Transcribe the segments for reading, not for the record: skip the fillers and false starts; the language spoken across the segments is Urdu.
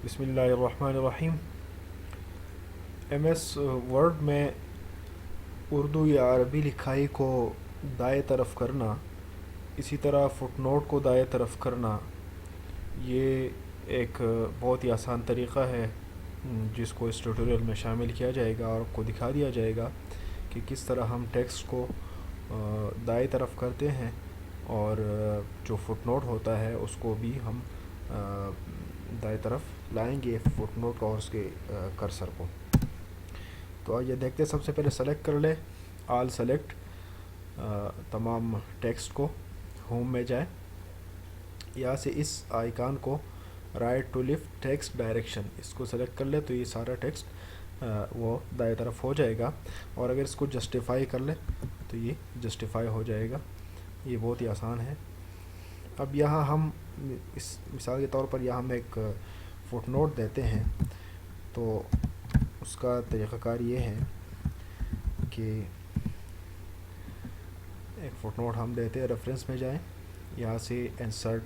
بسم اللہ الرحمن الرحیم۔ ایم ایس ورڈ میں اردو یا عربی لکھائی کو دائیں طرف کرنا، اسی طرح فٹ نوٹ کو دائیں طرف کرنا، یہ ایک بہت ہی آسان طریقہ ہے جس کو اس ٹیوٹوریل میں شامل کیا جائے گا اور آپ کو دکھا دیا جائے گا کہ کس طرح ہم ٹیکسٹ کو دائیں طرف کرتے ہیں، اور جو فٹ نوٹ ہوتا ہے اس کو بھی ہم دائیں طرف لائیں گے، فٹ نوٹ اور اس کے کرسر کو۔ تو آئیے دیکھتے ہیں، سب سے پہلے سلیکٹ کر لیں، آل سلیکٹ تمام ٹیکسٹ کو، ہوم میں جائیں، یہاں سے اس آئیکن کو right to left text direction اس کو سلیکٹ کر لیں تو یہ سارا ٹیکسٹ وہ دائیں طرف ہو جائے گا، اور اگر اس کو جسٹیفائی کر لیں تو یہ جسٹیفائی ہو جائے گا۔ یہ بہت ہی آسان ہے۔ اب یہاں ہم اس مثال کے طور پر یہاں ہم ایک فٹ نوٹ دیتے ہیں، تو اس کا طریقہ کار یہ ہے کہ ایک فٹ نوٹ ہم دیتے ہیں، ریفرنس میں جائیں، یہاں سے انسرٹ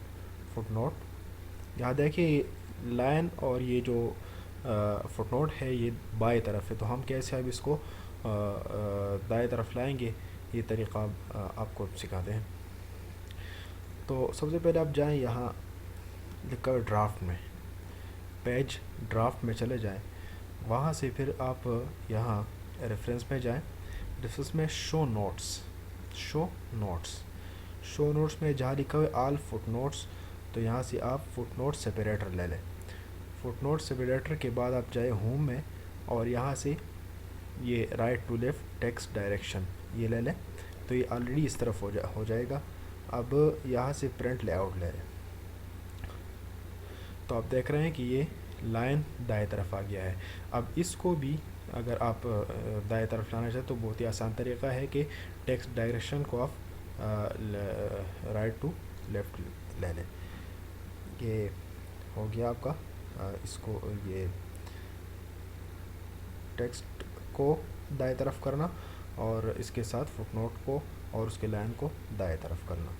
فٹ نوٹ، یہاں دیکھیں لائن اور یہ جو فٹ نوٹ ہے یہ بائیں طرف ہے، تو ہم کیسے اب اس کو دائیں طرف لائیں گے، یہ طریقہ آپ کو سکھاتے ہیں۔ تو سب سے پہلے آپ جائیں، یہاں لکھا ہوا ڈرافٹ میں، پیج ڈرافٹ میں چلے جائیں، وہاں سے پھر آپ یہاں ریفرنس میں جائیں، ریفرنس میں شو نوٹس، شو نوٹس میں جہاں لکھا ہوا آل فٹ نوٹس، تو یہاں سے آپ فٹ نوٹ سپریٹر لے لیں۔ فٹ نوٹ سپریٹر کے بعد آپ جائیں ہوم میں، اور یہاں سے یہ right to left text direction یہ لے لیں، تو یہ آلریڈی اس طرف ہو جائے گا۔ اب یہاں سے پرنٹ لے آؤٹ لے لیں، تو آپ دیکھ رہے ہیں کہ یہ لائن دائیں طرف آ گیا ہے۔ اب اس کو بھی اگر آپ دائیں طرف لانا چاہیں تو بہت ہی آسان طریقہ ہے کہ ٹیکسٹ ڈائریکشن کو آپ رائٹ ٹو لیفٹ لے لیں۔ یہ ہو گیا آپ کا، اس کو یہ ٹیکسٹ کو دائیں طرف کرنا، اور اس کے ساتھ فٹ نوٹ کو اور اس کے لائن کو دائیں طرف کرنا۔